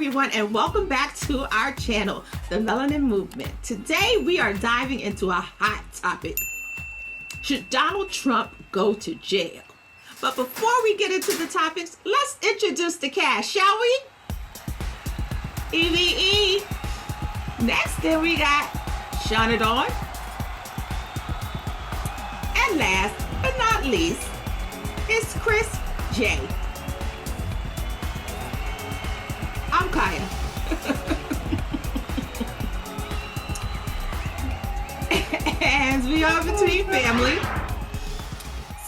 everyone, and welcome back to our channel, The Melanin Movement. Today, we are diving into a hot topic. Should Donald Trump go to jail? But before we get into the topics, let's introduce the cast, shall we? EVE. Next, then we got Shauna Dawn. And last but not least, it's Chris J. I'm Kaya. As we are between family.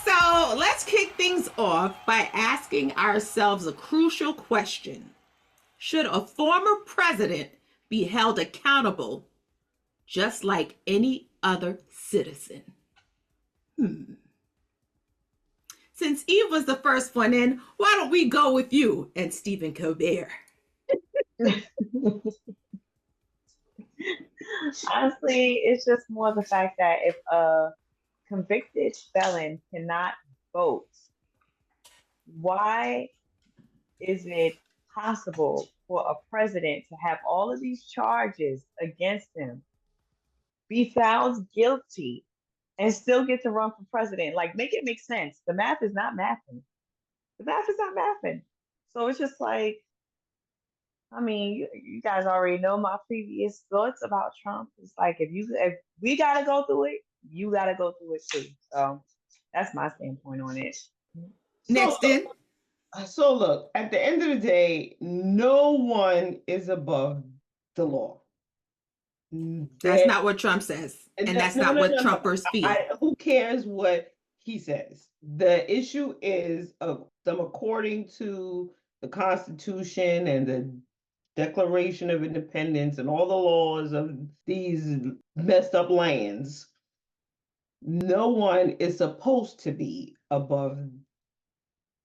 So let's kick things off by asking ourselves a crucial question. Should a former president be held accountable just like any other citizen? Since Eve was the first one in, why don't we go with you and Stephen Colbert? Honestly, it's just more the fact that if a convicted felon cannot vote, why is it possible for a president to have all of these charges against him, be found guilty, and still get to run for president? Like, make it make sense. The math is not mathing. The math is not mathing. So it's just like, I mean, you guys already know my previous thoughts about Trump. It's like if we gotta go through it, you gotta go through it too. So that's my standpoint on it. Next in. So look, at the end of the day, no one is above the law. That's not what Trump says. And that's not what Trumpers feel. Who cares what he says? The issue is of them according to the Constitution and the Declaration of Independence and all the laws of these messed up lands. No one is supposed to be above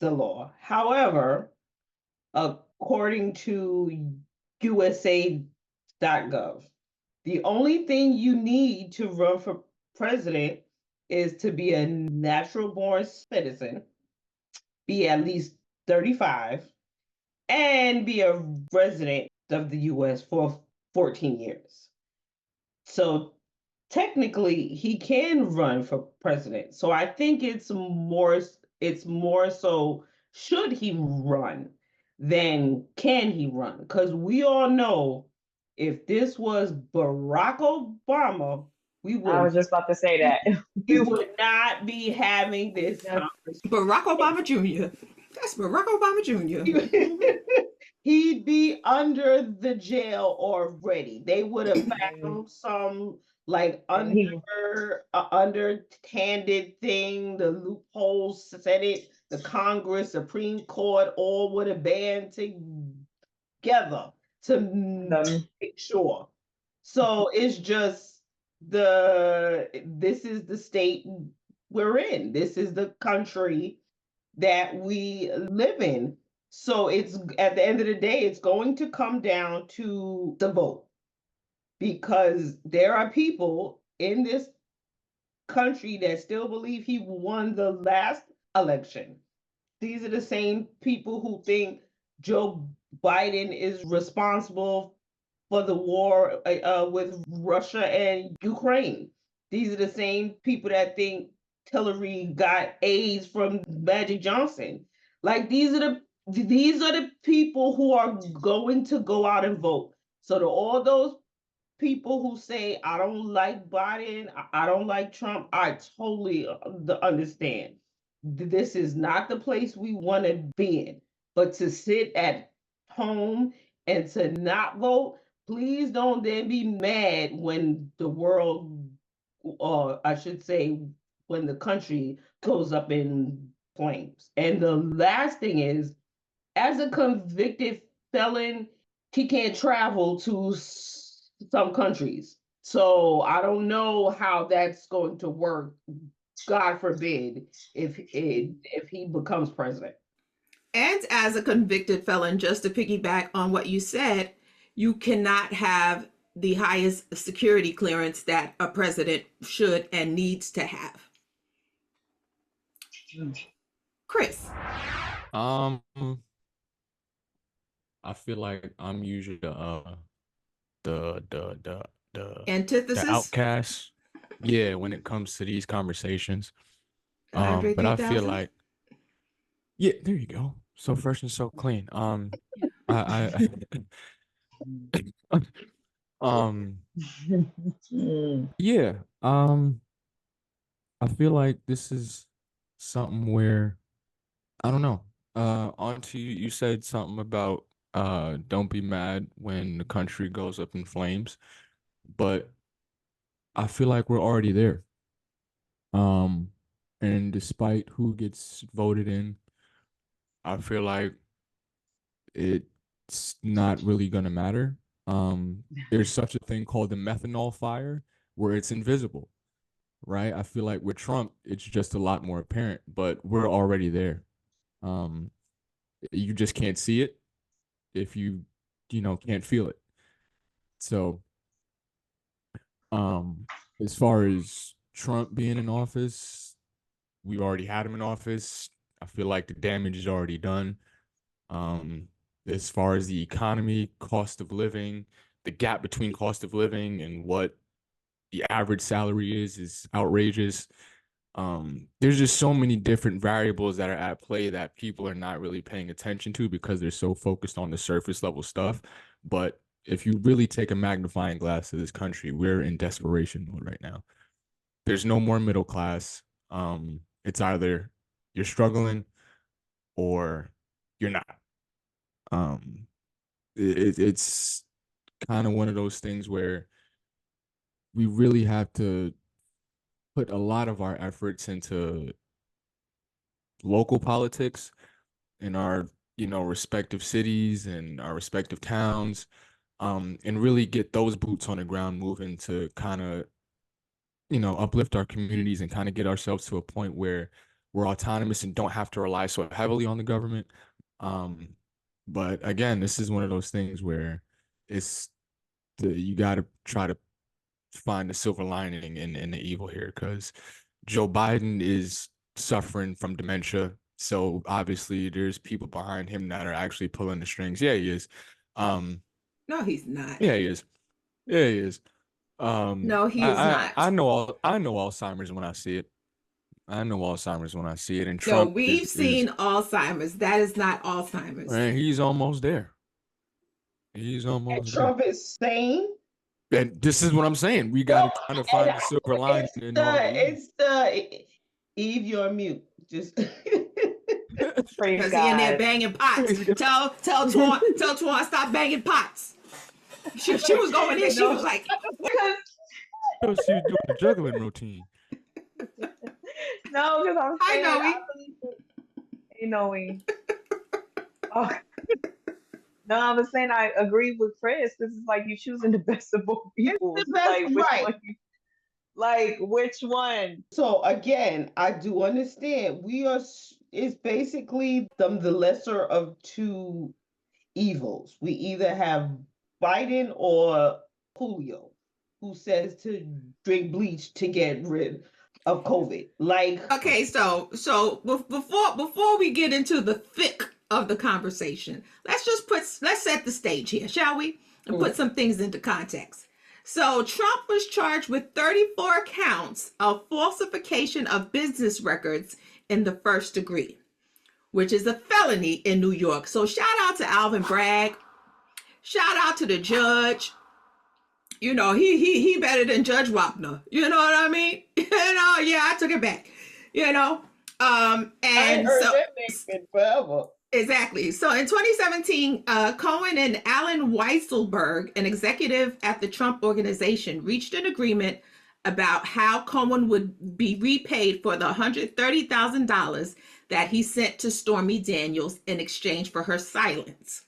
the law. However, according to USA.gov, the only thing you need to run for president is to be a natural-born citizen, be at least 35, and be a resident of the US for 14 years. So technically, he can run for president. So I think it's more so should he run than can he run? Because we all know if this was Barack Obama, I was just about to say that. we would not be having this conversation. Barack Obama Jr. That's Barack Obama Jr. He'd be under the jail already. They would have found some like underhanded thing, the loopholes, Senate, the Congress, Supreme Court, all would have band together to make sure. So it's just this is the state we're in. This is the country that we live in. So it's at the end of the day, it's going to come down to the vote, because there are people in this country that still believe he won the last election. These are the same people who think Joe Biden is responsible for the war with Russia and Ukraine. These are the same people that think Hillary got AIDS from Magic Johnson. Like these are the people who are going to go out and vote. So to all those people who say, I don't like Biden, I don't like Trump, I totally understand. This is not the place we want to be in. But to sit at home and to not vote, please don't then be mad when the world, or I should say, when the country goes up in flames. And the last thing is, as a convicted felon, he can't travel to some countries. So I don't know how that's going to work, God forbid, if he becomes president. And as a convicted felon, just to piggyback on what you said, you cannot have the highest security clearance that a president should and needs to have. Chris. I feel like I'm usually the the the the Antithesis, outcast. Yeah, when it comes to these conversations. Andre But I feel 3000. like, yeah, there you go. So fresh and so clean. I um Mm. yeah. I feel like this is something where I don't know. Auntie, you said something about don't be mad when the country goes up in flames, but I feel like we're already there. Um, and despite who gets voted in, I feel like it's not really gonna matter. There's such a thing called the methanol fire where it's invisible, right? I feel like with Trump, it's just a lot more apparent, but we're already there. Um, you just can't see it if you can't feel it. So, um, as far as Trump being in office, we already had him in office. I feel like the damage is already done. Um, as far as the economy, cost of living, the gap between cost of living and what the average salary is outrageous. There's just so many different variables that are at play that people are not really paying attention to because they're so focused on the surface level stuff. But if you really take a magnifying glass to this country, we're in desperation mode right now. There's no more middle class. It's either you're struggling or you're not. Um, it's kind of one of those things where we really have to put a lot of our efforts into local politics in our respective cities and our respective towns, and really get those boots on the ground moving to kind of uplift our communities and kind of get ourselves to a point where we're autonomous and don't have to rely so heavily on the government. um but again, this is one of those things where it's you got to try to find the silver lining in the evil here, because Joe Biden is suffering from dementia. So obviously there's people behind him that are actually pulling the strings. Yeah, he is. Um, No, he's not. yeah, he is. Yeah, he is. No, he is I not. I know Alzheimer's when I see it. I know Alzheimer's when I see it. And No, Trump we've is seen Alzheimer's. That is not Alzheimer's. man, he's almost there. He's And almost there. Trump is sane. And this is what I'm saying. We No, got to try to and find the silver lining in all the evil. it's the Eve, you're on mute. Just Praise Because he in there God. banging pots. Tell Twan stop banging pots. She was going in. She was like, Oh, she was doing the juggling routine. No, because I'm "Hi, saying Noe." you know we. Oh, no, I was saying I agree with Chris. This is like you choosing the best of both it's peoples. the It's best, like which right? one? Like which one? So again, I do understand. It's basically the lesser of two evils. We either have Biden or Julio, who says to drink bleach to get rid of COVID. Like, Okay, so before we get into the thick of the conversation, let's set the stage here, shall we? And put some things into context. So Trump was charged with 34 counts of falsification of business records in the first degree, which is a felony in New York. So shout out to Alvin Bragg. Shout out to the judge. He better than Judge Wapner. You know what I mean? Yeah, I took it back. You know, I ain't and heard so that name in forever. exactly. So in 2017, Cohen and Alan Weisselberg, an executive at the Trump Organization, reached an agreement about how Cohen would be repaid for the $130,000 that he sent to Stormy Daniels in exchange for her silence.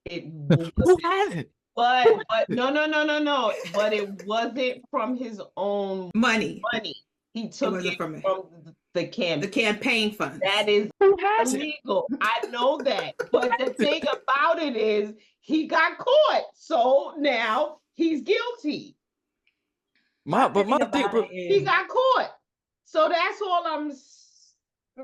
It Who has it? but no. But it wasn't from his own Money. money. He It took wasn't it from from the the campaign. campaign funds. That is Who has it? illegal. I know that. But the thing about it is he got caught. So now he's guilty. My But my thing thing, about it He is got caught. So that's all I'm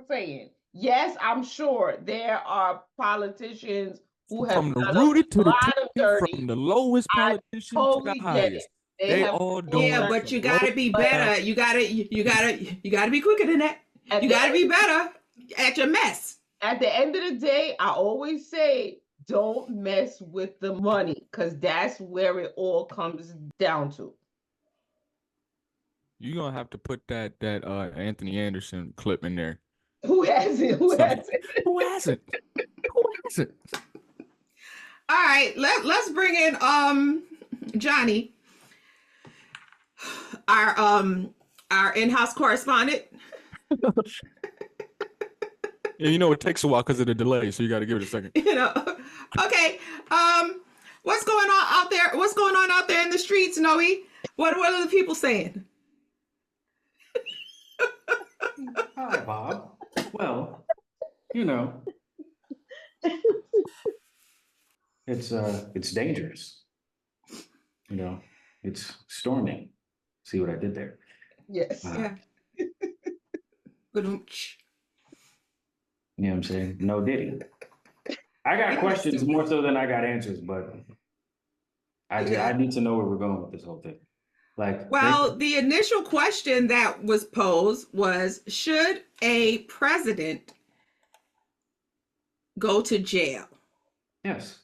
saying. Yes, I'm sure there are politicians who have From the done rooted a to the lot of tipsy, dirty. from the lowest I politician to the totally get it. highest. They They have all done Yeah, doing dirty. but you some low gotta be But better. You gotta be quicker than that. at You the gotta end, be better at your mess. at the end of the day, I always say, don't mess with the money, because that's where it all comes down to. You're gonna have to put that Anthony Anderson clip in there. Who has it? Who So, has it? who has it? Who has it? All right, let's bring in Johnny, our in-house correspondent. And you know it takes a while because of the delay, so you got to give it a second. You know, okay. What's going on out there? What's going on out there in the streets, Noe? What are the people saying? Hi, Bob. Well, you know, it's dangerous. You know, it's storming. See what I did there? Yes. Yeah. Good. You know what I'm saying? No diddy. I got questions more so than I got answers, but I need to know where we're going with this whole thing. Like, Well, the initial question that was posed was, should a president go to jail yes,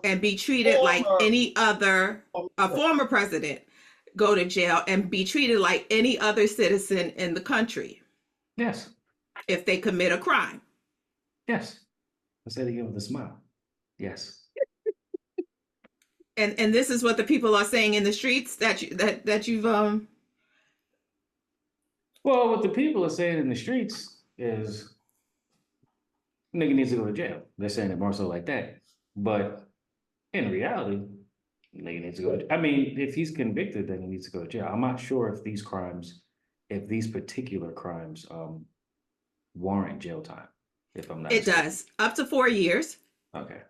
and be treated like Former- any other, a former president go to jail and be treated like any other citizen in the country yes, if they commit a crime? yes. I said it again with a smile. Yes. And this is what the people are saying in the streets that you've Well, what the people are saying in the streets is nigga needs to go to jail. They're saying it more so like that. But in reality, nigga needs to go to, I mean, if he's convicted, then he needs to go to jail. I'm not sure if these crimes, if these particular crimes warrant jail time. If I'm not it mistaken. does up to 4 years. Okay.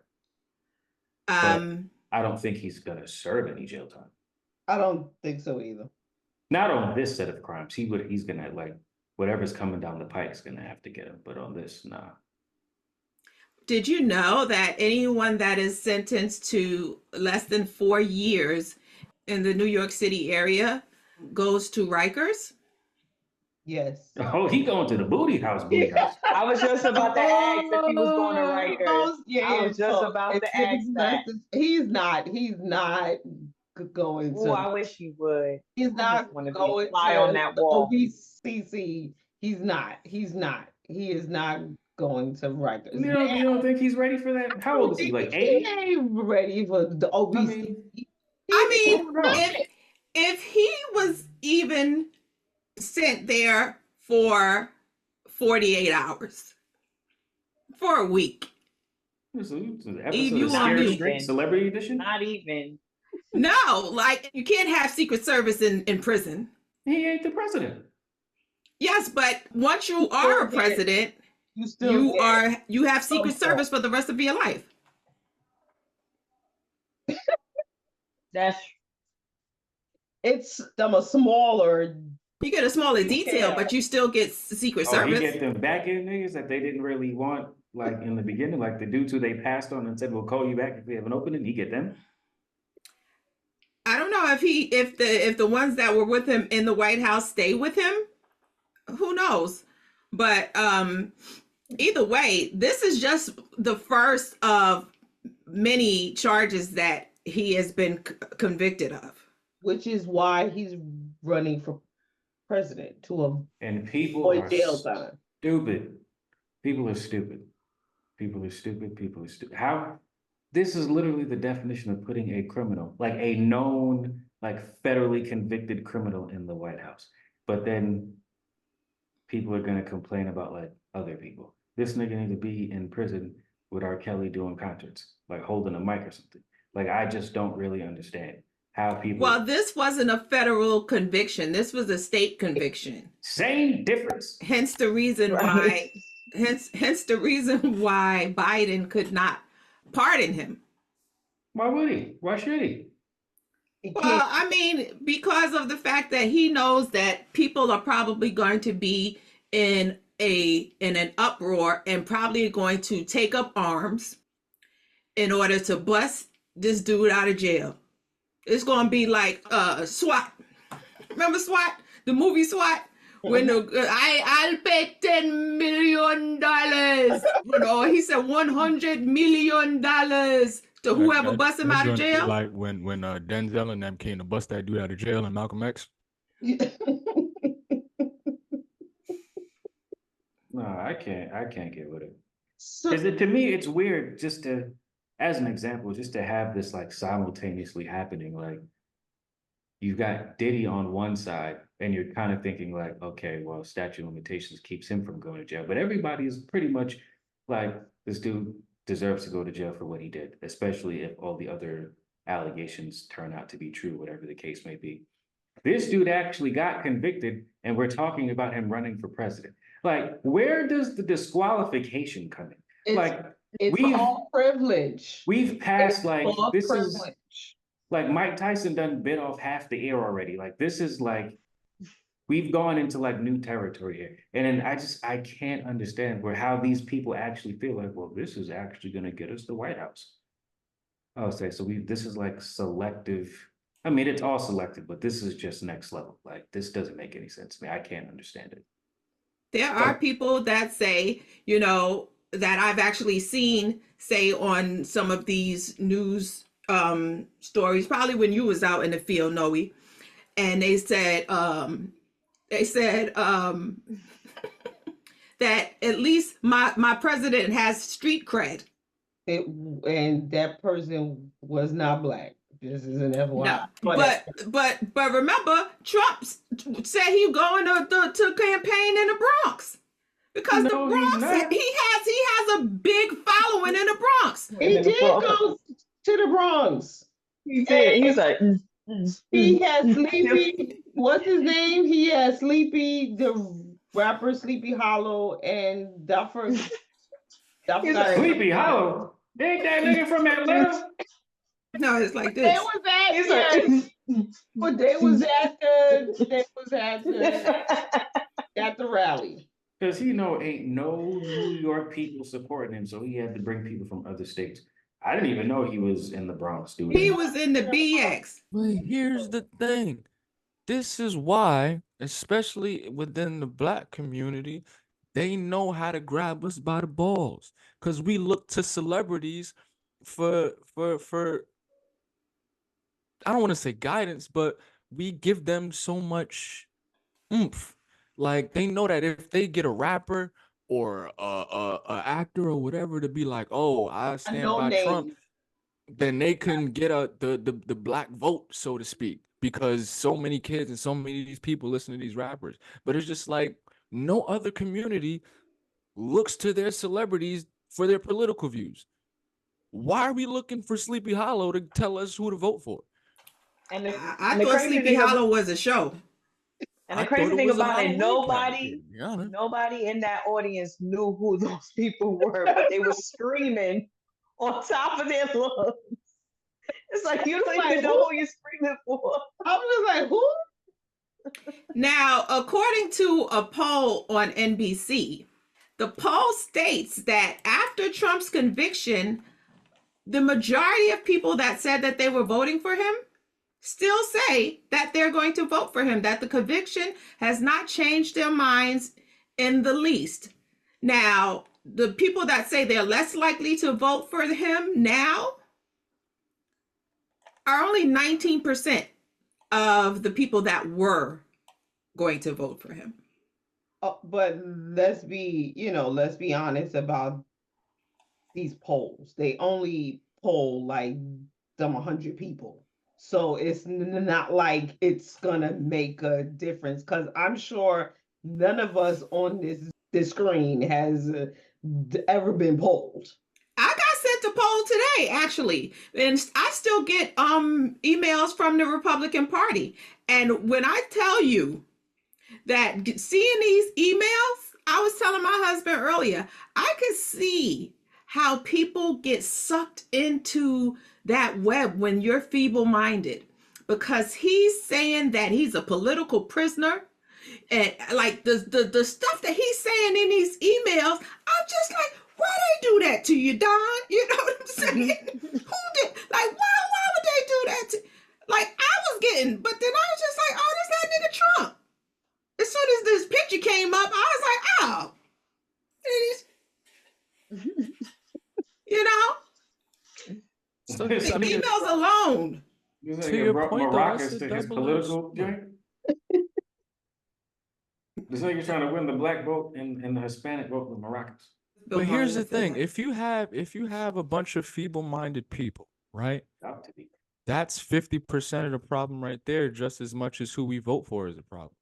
Um, I don't think he's gonna serve any jail time. I don't think so either. Not on this set of crimes. He's gonna like whatever's coming down the pike is gonna have to get him. But on this, nah. did you know that anyone that is sentenced to less than 4 years in the New York City area goes to Rikers? Yes. Oh, he going to the booty house, booty house. I was just about to ask if he was going to Rikers. I was just about to ask that. He's not going Oh, to. I wish he would. He's I not just wanna be going a fly to on that wall. OBCC. He's not. He is not going to Rikers. You don't think he's ready for that? How old is he? Like He 80? ain't ready for the OBCC. I mean, if he was even sent there for 48 hours, for a week. This is an Eve, episode you of want Scared me? Straight Celebrity Edition? Not even. No, like you can't have Secret Service in prison. He ain't the president. Yes, but once you are a president, you have Secret Service for the rest of your life. It's them a smaller. You get a smaller detail, but you still get Secret Service. You get them back end niggas that they didn't really want, like in the beginning, like the dudes who they passed on and said, we'll call you back if we have an opening. You get them. I don't know if the ones that were with him in the White House stay with him. Who knows? But either way, this is just the first of many charges that he has been convicted of. Which is why he's running for president to And people avoid are jail time. stupid. People are stupid. People are stupid. People are stupid. How? This is literally the definition of putting a criminal, like a known, like federally convicted criminal in the White House. But then people are going to complain about like other people. This nigga need to be in prison with R. Kelly doing concerts, like holding a mic or something. Like, I just don't really understand how people. Well, this wasn't a federal conviction. This was a state conviction. Same difference. Hence the reason why, hence the reason why Biden could not pardon him. Why would he? Why should he? Well, I mean, because of the fact that he knows that people are probably going to be in an uproar and probably going to take up arms in order to bust this dude out of jail. It's gonna be like SWAT. Remember SWAT? The movie SWAT? When I'll pay $10 million. You know, he said $100 million to whoever busts him That's out of gonna be jail. like when Denzel and them came to bust that dude out of jail in Malcolm X. No, I can't get with it. So, Because to me, it's weird just to, as an example, just to have this like simultaneously happening. Like you've got Diddy on one side, and you're kind of thinking like, okay, well, statute of limitations keeps him from going to jail. But everybody is pretty much like, this dude deserves to go to jail for what he did, especially if all the other allegations turn out to be true, whatever the case may be. This dude actually got convicted, and we're talking about him running for president. Like, where does the disqualification come in? it's, Like, it's we've all privilege. we've passed like All this is privilege. like Mike Tyson done bit off half the air already. Like this is like we've gone into like new territory here. And then I can't understand how these people actually feel like, well, this is actually gonna get us the White House. Oh, say so this is like selective. I mean, it's all selective, but this is just next level. Like this doesn't make any sense to me. I can't understand it. There are people that say, you know, that I've actually seen say on some of these news stories, probably when you was out in the field, Noe, and they said that at least my president has street cred. And that person was not Black. This is an FYI. No, but remember, Trump said he going to campaign in the Bronx because the No, he's Bronx not. he has a big following in the Bronx. He did go to the Bronx. He did. He's like, He has Sleepy. What's his name? He has Sleepy, the rapper Sleepy Hollow, and Duffer. He's like, Sleepy Hollow. Ain't that nigga from Atlanta? No, it's like They this. was at, he's yeah, like, but they was at the rally. Because he know ain't no New York people supporting him, so he had to bring people from other states. I didn't even know he was in the Bronx, dude. He was in the BX. But here's the thing. This is why, especially within the Black community, they know how to grab us by the balls. Because we look to celebrities for I don't want to say guidance, but we give them so much oomph. Like they know that if they get a rapper or a actor or whatever to be like, oh, I stand No by name. Trump, then they can get the Black vote, so to speak, because so many kids and so many of these people listen to these rappers. But it's just like no other community looks to their celebrities for their political views. Why are we looking for Sleepy Hollow to tell us who to vote for? and the, I and the thought crazy Sleepy thing about- Hollow was a show. And the I crazy thought it thing was a about it, Halloween party, to be honest. nobody in that audience knew who those people were, but they were screaming on top of their lungs. It's like you don't even know who you're screaming for. I was like, who? Now, according to a poll on NBC, the poll states that after Trump's conviction, the majority of people that said that they were voting for him still say that they're going to vote for him, that the conviction has not changed their minds in the least. Now, the people that say they're less likely to vote for him now are only 19% of the people that were going to vote for him. But let's be honest about these polls. They only poll like 100 people. So it's not like it's gonna make a difference, because I'm sure none of us on this screen has ever been polled. I got sent a poll today, actually, and I still get emails from the Republican Party. And when I tell you that seeing these emails, I was telling my husband earlier, I could see how people get sucked into that web when you're feeble-minded, because he's saying that he's a political prisoner, and like the stuff that he's saying in these emails, I'm just like, Why they do that to you, Don? You know what I'm saying? Who did? Like, why would they do that to? Like, I was getting, but then I was just like, oh, this that nigga Trump. As soon as this picture came up, I was like, oh, you know, So, leave I mean, females alone. You to say you your brought point, though, that's maracas a to his double-edged political sword. joint? This nigga trying to win the black vote and the Hispanic vote with maracas. Bill But here's Maher the said thing: that. if you have a bunch of feeble-minded people, right? Got to be. That's 50% of the problem right there, just as much as who we vote for is a problem.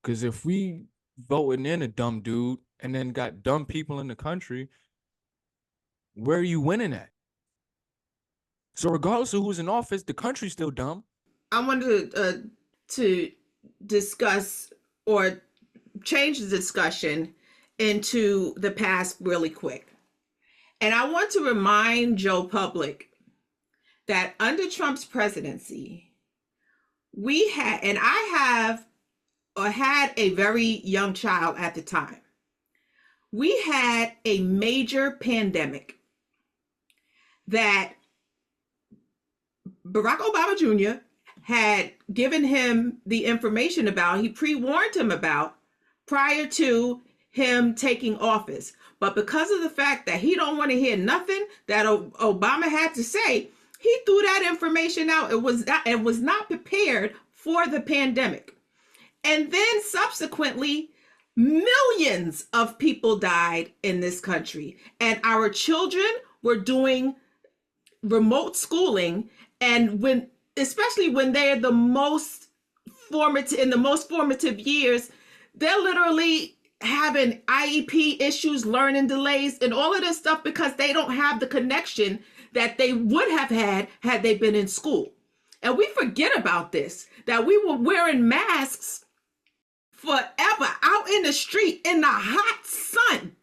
Because if we voting in a dumb dude and then got dumb people in the country, where are you winning at? So regardless of who's in office, the country's still dumb. I wanted to discuss or change the discussion into the past really quick. And I want to remind Joe Public that under Trump's presidency, we had, and I have or had a very young child at the time. We had a major pandemic that Barack Obama Jr. had given him the information about, he pre-warned him about prior to him taking office. But because of the fact that he don't want to hear nothing that Obama had to say, he threw that information out. It was not prepared for the pandemic. And then subsequently, millions of people died in this country. And our children were doing remote schooling. And especially when they're the most formative years, they're literally having IEP issues, learning delays, and all of this stuff because they don't have the connection that they would have had they been in school. And we forget about this, that we were wearing masks forever out in the street in the hot sun.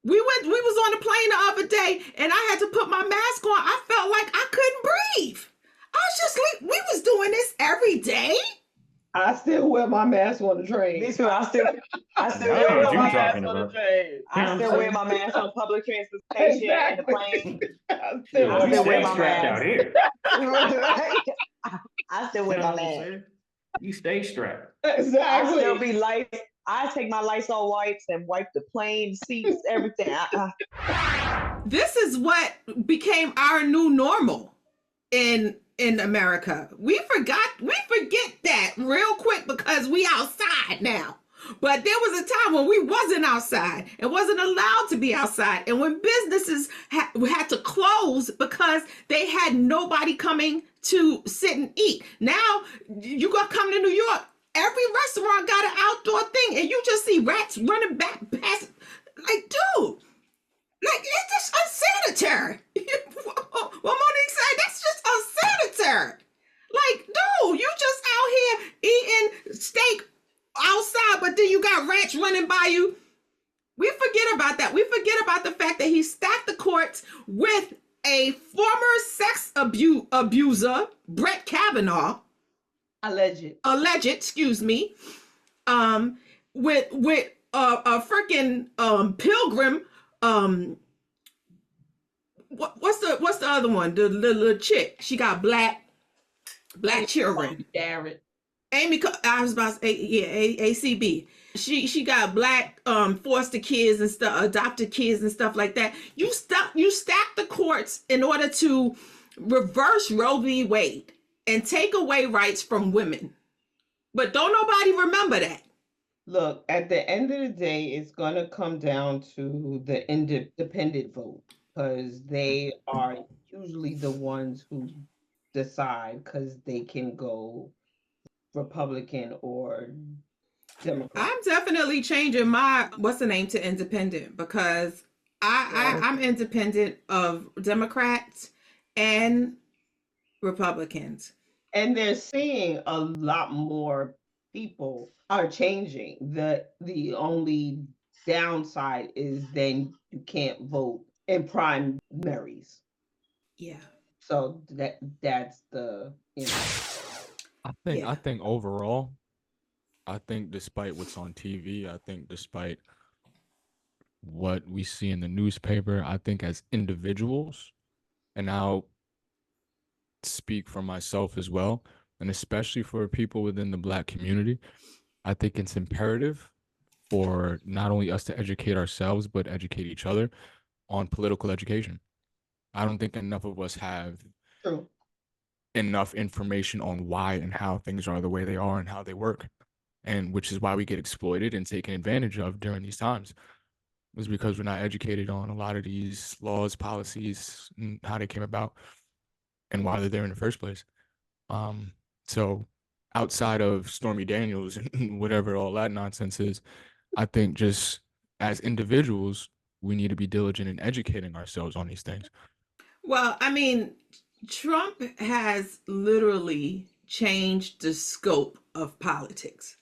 We was on the plane the other day and I had to put my mask on. I felt like I couldn't breathe. I was just like, we was doing this every day. I still wear my mask on the train. Me too. I still I wear know what my you mask talking on the about. train. I still wear my mask on public transportation and the plane. I Dude, still I we still wear stay my strapped mask. out here. I still wear You know my what I'm mask. saying? You stay strapped. Exactly. I still be I take my Lysol wipes and wipe the plane seats, everything. This is what became our new normal in America. We forget that real quick because we outside now. But there was a time when we wasn't outside and wasn't allowed to be outside, and when businesses had to close because they had nobody coming to sit and eat. Now you gonna come to New York, every restaurant got an outdoor thing, and you just see rats running back past. Like, dude, like, it's just unsanitary. What Monique said, that's just unsanitary. Like, dude, you just out here eating steak outside, but then you got rats running by you. We forget about that. We forget about the fact that he stacked the courts with a former sex abuser, Brett Kavanaugh. Alleged. Excuse me. With a freaking Pilgrim. What's the other one? The little chick. She got black children. Garrett. I was about to say, yeah, ACB. She got black foster kids and stuff, adopted kids and stuff like that. You stack the courts in order to reverse Roe v. Wade and take away rights from women. But don't nobody remember that. Look, at the end of the day, it's going to come down to the independent vote because they are usually the ones who decide because they can go Republican or Democrat. I'm definitely changing my what's the name to independent because I'm independent of Democrats and Republicans. And they're seeing a lot more people are changing. The only downside is then you can't vote in primaries. Yeah. So that's the I think overall, I think despite what's on TV, I think despite what we see in the newspaper. I think as individuals, and I'll speak for myself as well, and especially for people within the Black community, I think it's imperative for not only us to educate ourselves, but educate each other on political education. I don't think enough of us have True. enough information on why and how things are the way they are and how they work. And which is why we get exploited and taken advantage of during these times, is because we're not educated on a lot of these laws, policies, and how they came about and why they're there in the first place. Um, so outside of Stormy Daniels and whatever all that nonsense is, I think just as individuals, we need to be diligent in educating ourselves on these things. Well, I mean, Trump has literally changed the scope of politics.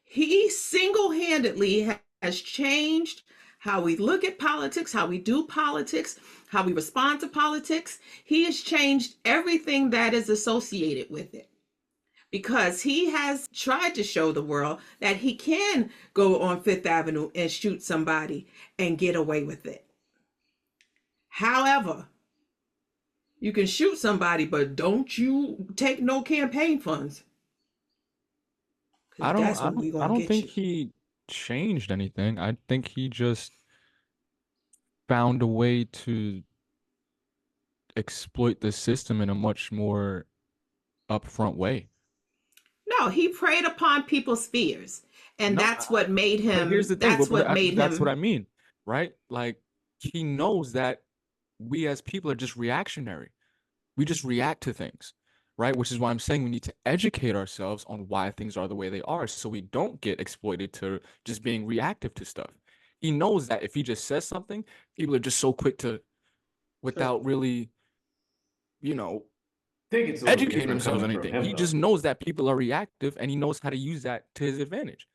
He single handedly has changed how we look at politics, how we do politics, how we respond to politics. He has changed everything that is associated with it because he has tried to show the world that he can go on Fifth Avenue and shoot somebody and get away with it. However, you can shoot somebody, but don't you take no campaign funds. Because I don't that's I when don't we're I going to don't get think you. he changed anything. I think he just found a way to exploit the system in a much more upfront way. No, he preyed upon people's fears. And No, that's what made but here's him, the thing, that's what made that's what I him. mean, right? Like he knows that we as people are just reactionary. We just react to things, right? Which is why I'm saying we need to educate ourselves on why things are the way they are so we don't get exploited to just being reactive to stuff. He knows that if he just says something, people are just so quick to, True. without really, you know, I think it's a little educating different themselves coming on from anything. him He just though. knows that people are reactive and he knows how to use that to his advantage.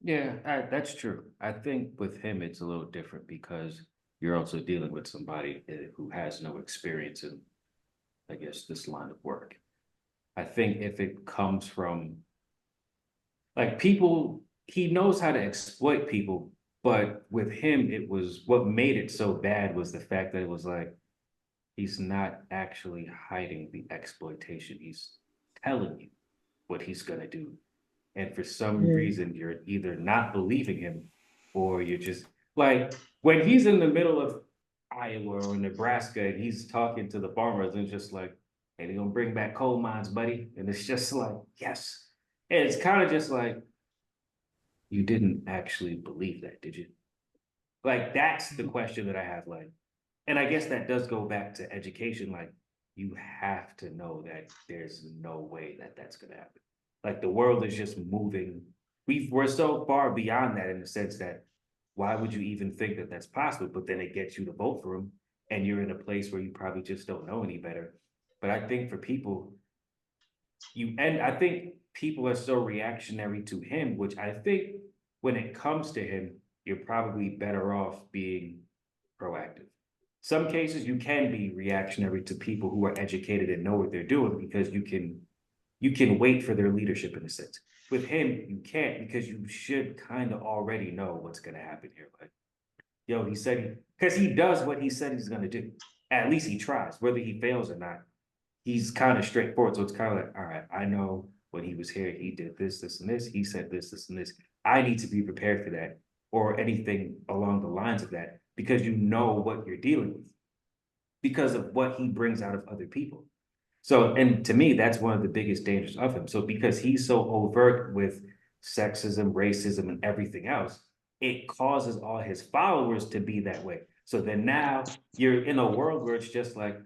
Yeah, that's true. I think with him, it's a little different because you're also dealing with somebody who has no experience in, I guess, this line of work. I think if it comes from like people, he knows how to exploit people, but with him, it was what made it so bad was the fact that it was like he's not actually hiding the exploitation. He's telling you what he's gonna do. And for some Mm. reason, you're either not believing him or you're just like when he's in the middle of Iowa or Nebraska and he's talking to the farmers and just like, hey, they're gonna bring back coal mines, buddy. And it's just like, yes. And it's kind of just like, you didn't actually believe that, did you? Like, that's the question that I have. Like, and I guess that does go back to education. Like, you have to know that there's no way that that's going to happen. Like, the world is just moving. We're so far beyond that in the sense that why would you even think that that's possible? But then it gets you to vote for them, and you're in a place where you probably just don't know any better. But I think for people, and I think people are so reactionary to him, which I think when it comes to him, you're probably better off being proactive. Some cases you can be reactionary to people who are educated and know what they're doing because you can wait for their leadership in a sense. With him, you can't because you should kind of already know what's going to happen here. Like, yo, he said because he does what he said he's going to do. At least he tries, whether he fails or not. He's kind of straightforward. So it's kind of like, all right, I know when he was here, he did this, this, and this. He said this, this, and this. I need to be prepared for that or anything along the lines of that because you know what you're dealing with because of what he brings out of other people. So, and to me, that's one of the biggest dangers of him. So, because he's so overt with sexism, racism, and everything else, it causes all his followers to be that way. So then now you're in a world where it's just like,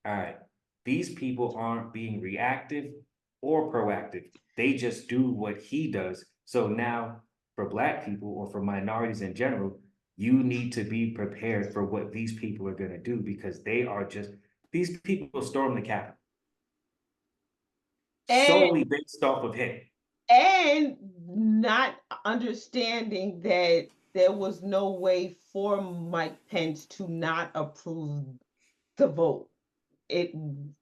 all right, these people aren't being reactive or proactive. They just do what he does. So now for Black people or for minorities in general, you need to be prepared for what these people are going to do because they are just, these people storm the Capitol And solely based off of him. and not understanding that there was no way for Mike Pence to not approve the vote. It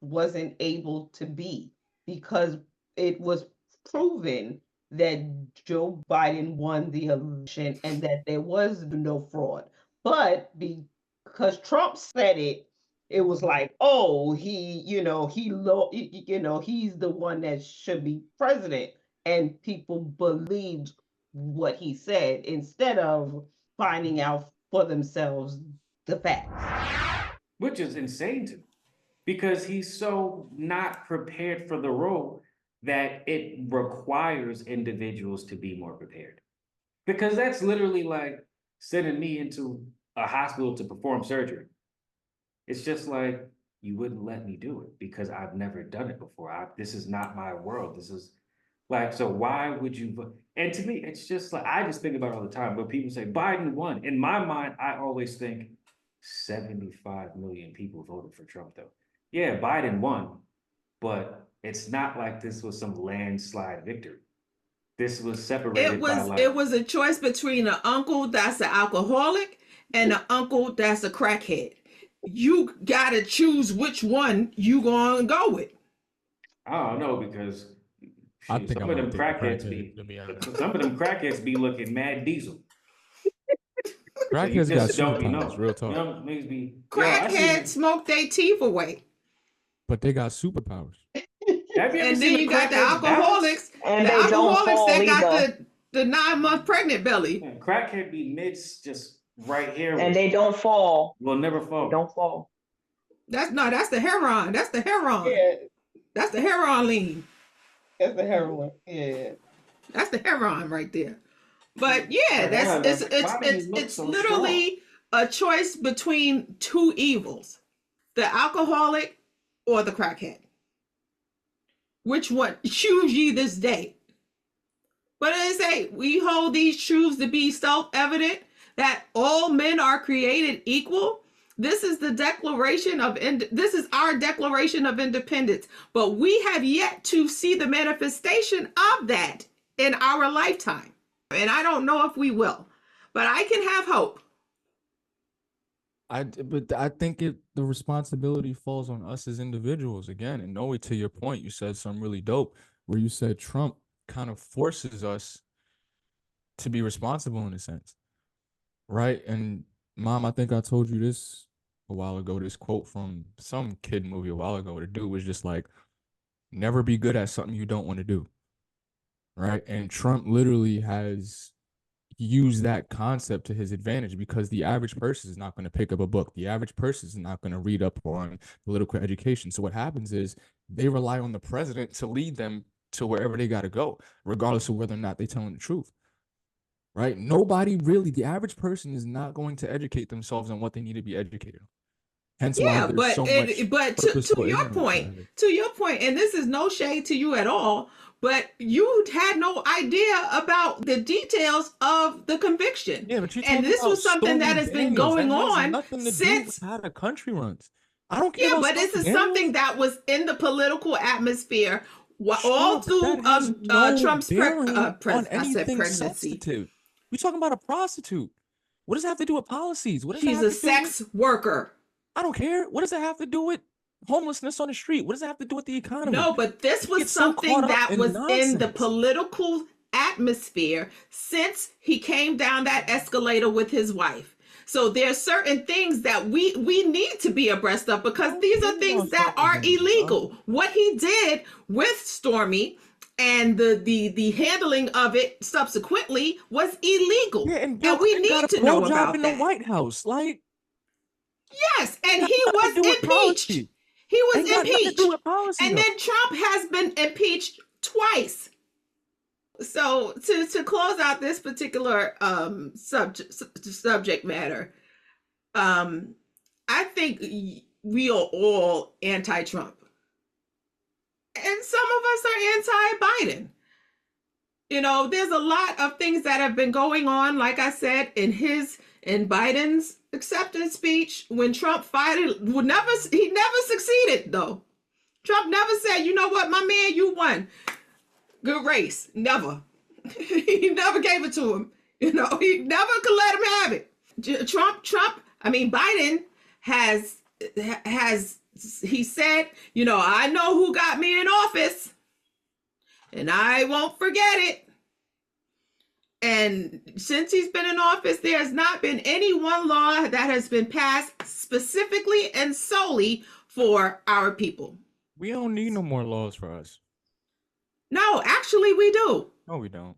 wasn't able to be because it was proven that Joe Biden won the election and that there was no fraud. But because Trump said it, it was like, oh, he's the one that should be president. And people believed what he said instead of finding out for themselves the facts. Which is insane to me because he's so not prepared for the role that it requires individuals to be more prepared. Because that's literally like sending me into a hospital to perform surgery. It's just like, you wouldn't let me do it because I've never done it before. This is not my world. This is like, so why would you? And to me, it's just like, I just think about it all the time. But people say Biden won. In my mind, I always think 75 million people voted for Trump, though. Yeah, Biden won, but it's not like this was some landslide victory. This was separated by like, it was a choice between an uncle that's an alcoholic and an uncle that's a crackhead. You gotta choose which one you gonna go with. I don't know, because I shoot, think some I'm of them gonna take the crackheads crackhead, to be honest. some of them crackheads be looking mad diesel. So you Crackheads got just don't be superpowers, know. real talk. You know, niggas be Crackheads smoke their teeth away. But they got superpowers. Have you ever And seen then you got the crackheads alcoholics. And the they don't alcoholics fall that got either. the 9-month pregnant belly. balance? Crackhead be mids just right here. And they don't fall. will never They fall. don't fall. That's the heroin. That's the heroin. Yeah, That's the heroin lean. that's the heroin. Yeah. That's the heroin right there. But yeah, Yeah, that's why do you look it's so literally a choice between two evils: the alcoholic or the crackhead. Which one choose ye this day? But as I say, we hold these truths to be self-evident that all men are created equal. This is the declaration of this is our declaration of independence, but we have yet to see the manifestation of that in our lifetime. And I don't know if we will, but I can have hope. But I think the responsibility falls on us as individuals again. And Noe, to your point, you said something really dope where you said Trump kind of forces us to be responsible in a sense, right? And Mom, I think I told you this a while ago, this quote from some kid movie a while ago. The dude was just like, never be good at something you don't want to do, right? And Trump literally has used that concept to his advantage because the average person is not going to pick up a book. The average person is not going to read up on political education. So what happens is they rely on the president to lead them to wherever they got to go, regardless of whether or not they're telling the truth. Right? Nobody really, the average person is not going to educate themselves on what they need to be educated on. Hence Yeah, why there's so much to your point, and this is no shade to you at all, but you had no idea about the details of the conviction. Yeah, but and this was something that has been going on since how the country runs. I don't care. Yeah, but this is something that was in the political atmosphere all through Trump's pregnancy. We're talking about a prostitute. What does that have to do with policies? What does She's a sex worker. I don't care. What does that have to do with homelessness on the street? What does that have to do with the economy? No, but this was something that was in the political atmosphere since he came down that escalator with his wife. So there's certain things that we need to be abreast of because these are things that are illegal. What he did with Stormy and the handling of it subsequently was illegal. Yeah, and we need to know about in that. The White House, like yes, and he was impeached. He was impeached. And then Trump has been impeached twice. So to close out this particular subject matter, I think we are all anti-Trump. And some of us are anti-Biden. You know, there's a lot of things that have been going on, like I said, in Biden's acceptance speech when Trump he never succeeded though. Trump never said, you know what, my man, you won. Good race. Never. He never gave it to him. You know, he never could let him have it. Biden has he said, I know who got me in office and I won't forget it. And since he's been in office, there has not been any one law that has been passed specifically and solely for our people. We don't need no more laws for us. No, actually, we do. No, we don't.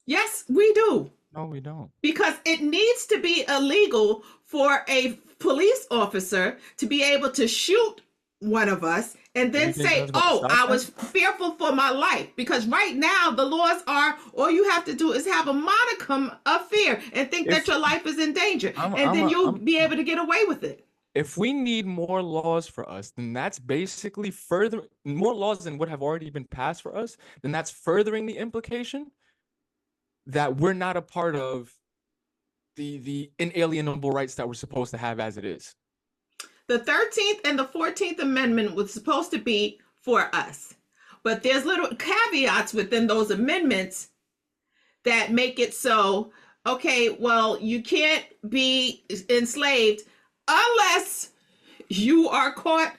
Yes, we do. No, we don't. Because it needs to be illegal for a police officer to be able to shoot one of us and then You think say, that's gonna oh, stop I that? was fearful for my life. Because right now the laws are, all you have to do is have a modicum of fear and think that If- your life is in danger. I'm- and I'm then a- you'll I'm- be able to get away with it. If we need more laws for us, then that's basically further more laws than what have already been passed for us, then that's furthering the implication that we're not a part of the inalienable rights that we're supposed to have as it is. The 13th and the 14th Amendment was supposed to be for us. But there's little caveats within those amendments that make it so, okay, well, you can't be enslaved unless you are caught,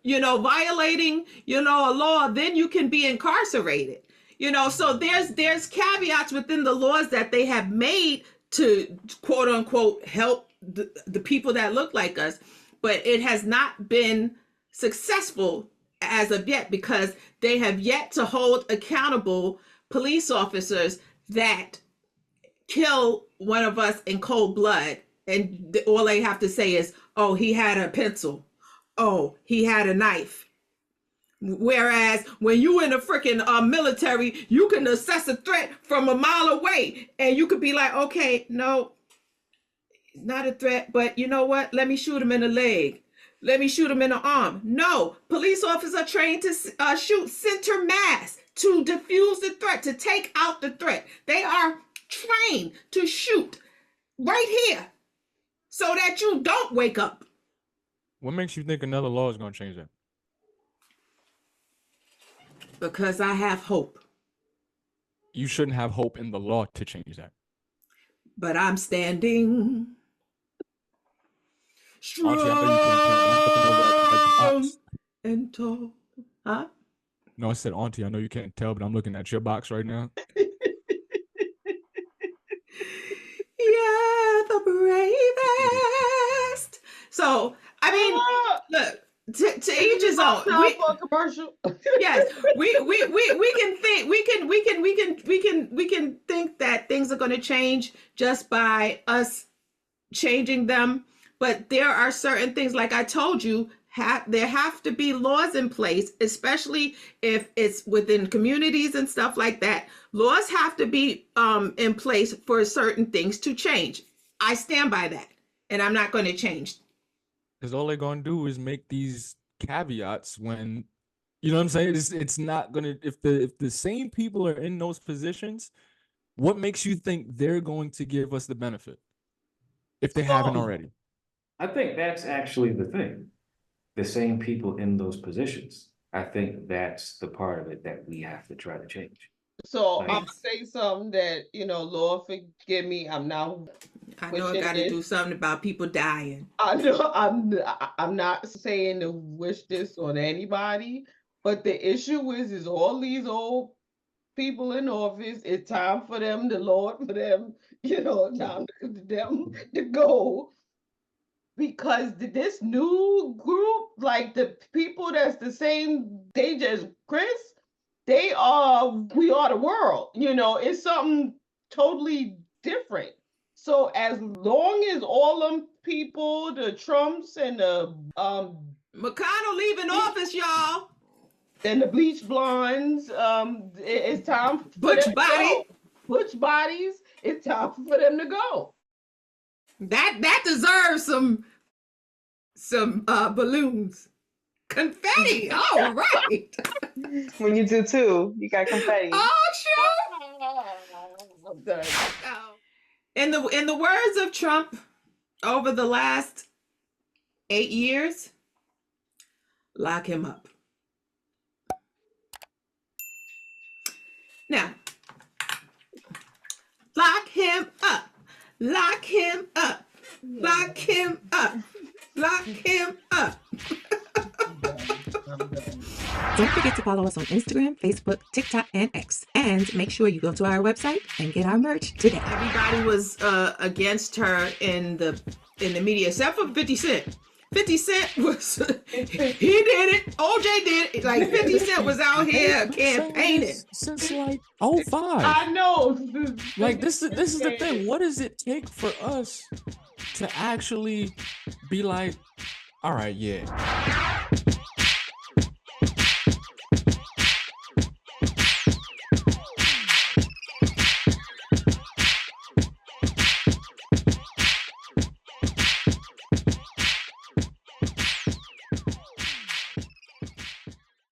violating, a law, then you can be incarcerated. So there's caveats within the laws that they have made to quote unquote help the people that look like us, but it has not been successful as of yet because they have yet to hold accountable police officers that kill one of us in cold blood, and all they have to say is, oh, he had a pencil, oh, he had a knife. Whereas when you in the freaking military, you can assess a threat from a mile away, and you could be like, okay, no, it's not a threat, but you know what? Let me shoot him in the leg. Let me shoot him in the arm. No, police officers are trained to shoot center mass to diffuse the threat, to take out the threat. They are trained to shoot right here so that you don't wake up. What makes you think another law is going to change that? Because I have hope. You shouldn't have hope in the law to change that. But I'm standing strong Auntie, I know you can't tell, but I'm looking over at your box. and tall. Huh? No, I said, Auntie, I know you can't tell, but I'm looking at your box right now. Yeah, the bravest. So, I mean, look, to each his own. Time for a commercial. Yes, we can think we can think that things are going to change just by us changing them, but there are certain things, like I told you, there have to be laws in place, especially if it's within communities and stuff like that. Laws have to be in place for certain things to change. I stand by that, and I'm not going to change. Because all they're going to do is make these caveats when, you know what I'm saying? It's not going to, if the same people are in those positions, what makes you think they're going to give us the benefit if they haven't already? I think that's actually the thing. The same people in those positions. I think that's the part of it that we have to try to change. So Like- I'm say something that, Lord forgive me, I'm not. I know I got to do something about people dying. I know I'm not saying to wish this on anybody, but the issue is all these old people in office, it's time for them, the Lord for them, time for them to go. Because this new group, like the people that's the same age as Chris, we are the world. It's something totally different. So as long as all them people, the Trumps and the McConnell leaving office, y'all. and the bleach blondes, it's time for Butch them to body. go. Butch bodies, it's time for them to go. That deserves some balloons. Confetti. All right. When you do too, you got confetti. Oh, sure. I'm done. In the words of Trump, over the last 8 years, lock him up. Now, lock him up. Lock him up. Lock him up. Lock him up. Don't forget to follow us on Instagram, Facebook, TikTok, and X. And make sure you go to our website and get our merch today. Everybody was against her in the media, except for 50 Cent. 50 Cent was, he did it. OJ did it. Like 50 Cent was out here campaigning. Since like 05. I know. Like this is the thing. What does it take for us to actually be like, all right, yeah,